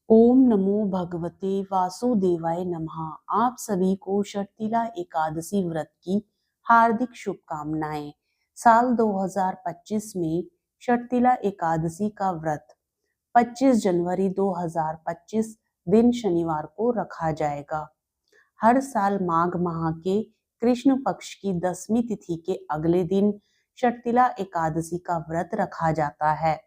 ओम नमो भगवते वासुदेवाय नमः। आप सभी को षटतिला एकादशी व्रत की हार्दिक शुभकामनाएं। साल 2025 में षटतिला एकादशी का व्रत 25 जनवरी 2025 दिन शनिवार को रखा जाएगा। हर साल माघ माह के कृष्ण पक्ष की 10वीं तिथि के अगले दिन षटतिला एकादशी का व्रत रखा जाता है।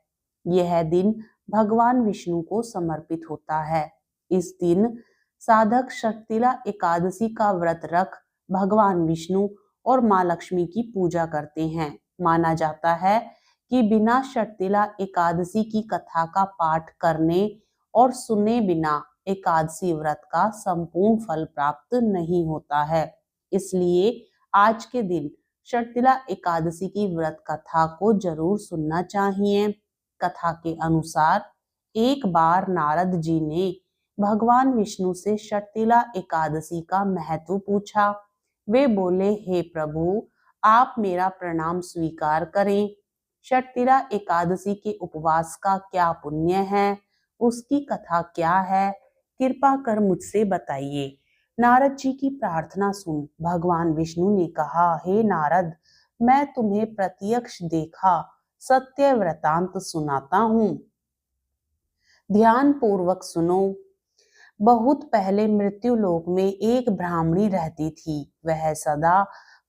यह दिन भगवान विष्णु को समर्पित होता है। इस दिन साधक षटतिला एकादशी का व्रत रख भगवान विष्णु और माँ लक्ष्मी की पूजा करते हैं। माना जाता है कि बिना षटतिला एकादशी की कथा का पाठ करने और सुने बिना एकादशी व्रत का संपूर्ण फल प्राप्त नहीं होता है। इसलिए आज के दिन षटतिला एकादशी की व्रत कथा को जरूर सुनना चाहिए। कथा के अनुसार एक बार नारद जी ने भगवान विष्णु से षटतिला एकादशी का महत्व पूछा। वे बोले, हे प्रभु, आप मेरा प्रणाम स्वीकार करें। षटतिला एकादशी के उपवास का क्या पुण्य है, उसकी कथा क्या है, कृपा कर मुझसे बताइए। नारद जी की प्रार्थना सुन भगवान विष्णु ने कहा, हे नारद, मैं तुम्हें प्रत्यक्ष देखा सत्य वृतांत सुनाता हूँ। ध्यान पूर्वक सुनो। बहुत पहले मृत्यु लोक में एक ब्राह्मणी रहती थी। वह सदा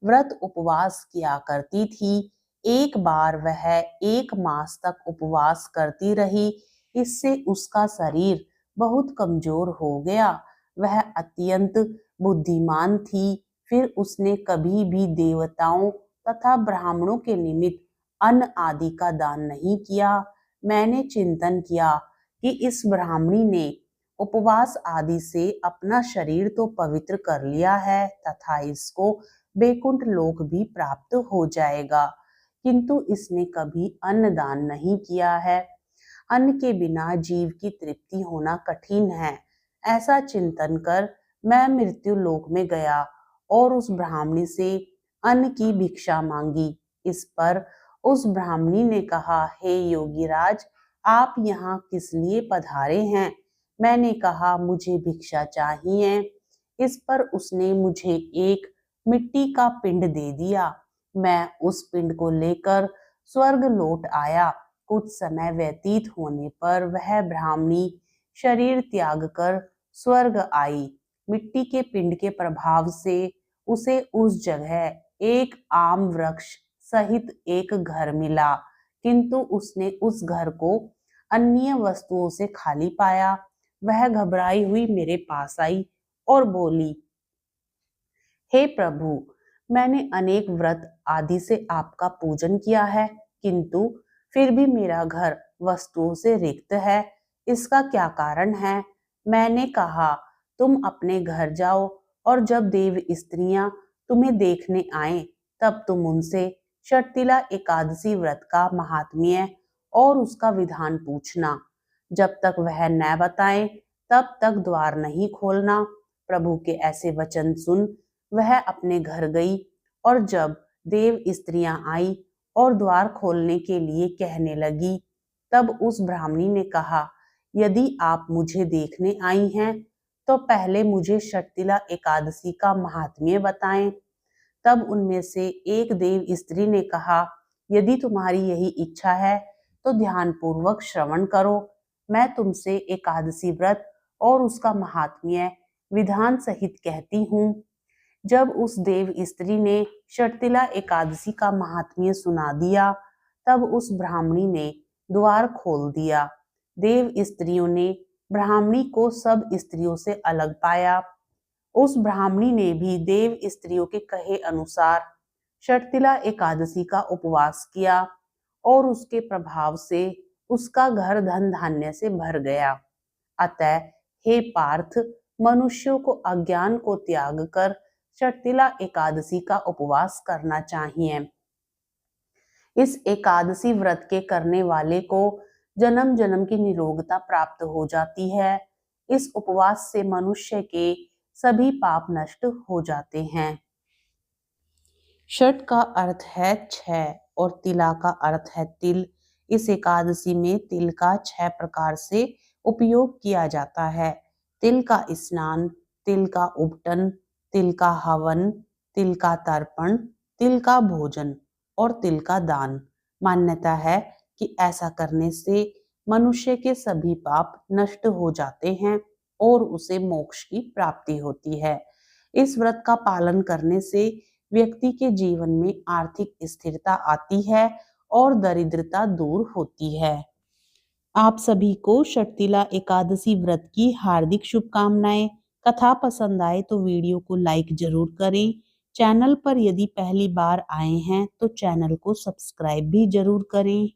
व्रत उपवास किया करती थी। एक बार वह 1 मास तक उपवास करती रही। इससे उसका शरीर बहुत कमजोर हो गया। वह अत्यंत बुद्धिमान थी। फिर उसने कभी भी देवताओं तथा ब्राह्मणों के निमित्त अन्न आदि का दान नहीं किया। मैंने चिंतन किया कि इस ब्राह्मणी ने उपवास आदि से अपना शरीर तो पवित्र कर लिया है तथा इसको वैकुंठ लोक भी प्राप्त हो जाएगा, किंतु इसने कभी अन्न दान नहीं किया है। अन्न के बिना जीव की तृप्ति होना कठिन है। ऐसा चिंतन कर मैं मृत्यु लोक में गया और उस ब्राह्मणी से अन्न की भिक्षा मांगी। इस पर उस ब्राह्मणी ने कहा, हे योगीराज, आप यहाँ किस लिए पधारे हैं? मैंने कहा, मुझे भिक्षा चाहिए। इस पर उसने मुझे एक मिट्टी का पिंड दे दिया। मैं उस पिंड को लेकर स्वर्ग लौट आया। कुछ समय व्यतीत होने पर वह ब्राह्मणी शरीर त्याग कर स्वर्ग आई। मिट्टी के पिंड के प्रभाव से उसे उस जगह एक आम वृक्ष सहित एक घर मिला, किंतु उसने उस घर को अन्य वस्तुओं से खाली पाया। वह घबराई हुई मेरे पास आई और बोली, हे प्रभु, मैंने अनेक व्रत आदि से आपका पूजन किया है, किंतु फिर भी मेरा घर वस्तुओं से रिक्त है। इसका क्या कारण है? मैंने कहा, तुम अपने घर जाओ और जब देव स्त्रियां तुम्हें देखने आए तब तुम उनसे षटतिला एकादशी व्रत का महात्म्य और उसका विधान पूछना। जब तक वह न बताए तब तक द्वार नहीं खोलना। प्रभु के ऐसे वचन सुन वह अपने घर गई और जब देव स्त्रियां आई और द्वार खोलने के लिए कहने लगी, तब उस ब्राह्मणी ने कहा, यदि आप मुझे देखने आई हैं तो पहले मुझे षटतिला एकादशी का महात्म्य बताएं। तब उनमें से एक देव स्त्री ने कहा, यदि तुम्हारी यही इच्छा है तो ध्यान पूर्वक श्रवण करो। मैं तुमसे एकादशी व्रत और उसका महात्म्य विधान सहित कहती हूँ। जब उस देव स्त्री ने षटतिला एकादशी का महात्म्य सुना दिया, तब उस ब्राह्मणी ने द्वार खोल दिया। देव स्त्रियों ने ब्राह्मणी को सब स्त्रियों से अलग पाया। उस ब्राह्मणी ने भी देव स्त्रियों के कहे अनुसार षटतिला एकादशी का उपवास किया और उसके प्रभाव से उसका घर धन धान्य से भर गया। अतः हे पार्थ, मनुष्यों को अज्ञान को त्याग कर षटतिला एकादशी का उपवास करना चाहिए। इस एकादशी व्रत के करने वाले को जन्म जन्म की निरोगता प्राप्त हो जाती है। इस उपवास से मनुष्य के सभी पाप नष्ट हो जाते हैं। षट का अर्थ है 6 और तिला का अर्थ है तिल। इस एकादशी में तिल का 6 प्रकार से उपयोग किया जाता है। तिल का स्नान, तिल का उबटन, तिल का हवन, तिल का तर्पण, तिल का भोजन और तिल का दान। मान्यता है कि ऐसा करने से मनुष्य के सभी पाप नष्ट हो जाते हैं और उसे मोक्ष की प्राप्ति होती है। इस व्रत का पालन करने से व्यक्ति के जीवन में आर्थिक स्थिरता आती है और दरिद्रता दूर होती है। आप सभी को शर्तिला एकादशी व्रत की हार्दिक शुभकामनाएं। कथा पसंद आए तो वीडियो को लाइक जरूर करें। चैनल पर यदि पहली बार आए हैं तो चैनल को सब्सक्राइब भी जरूर करें।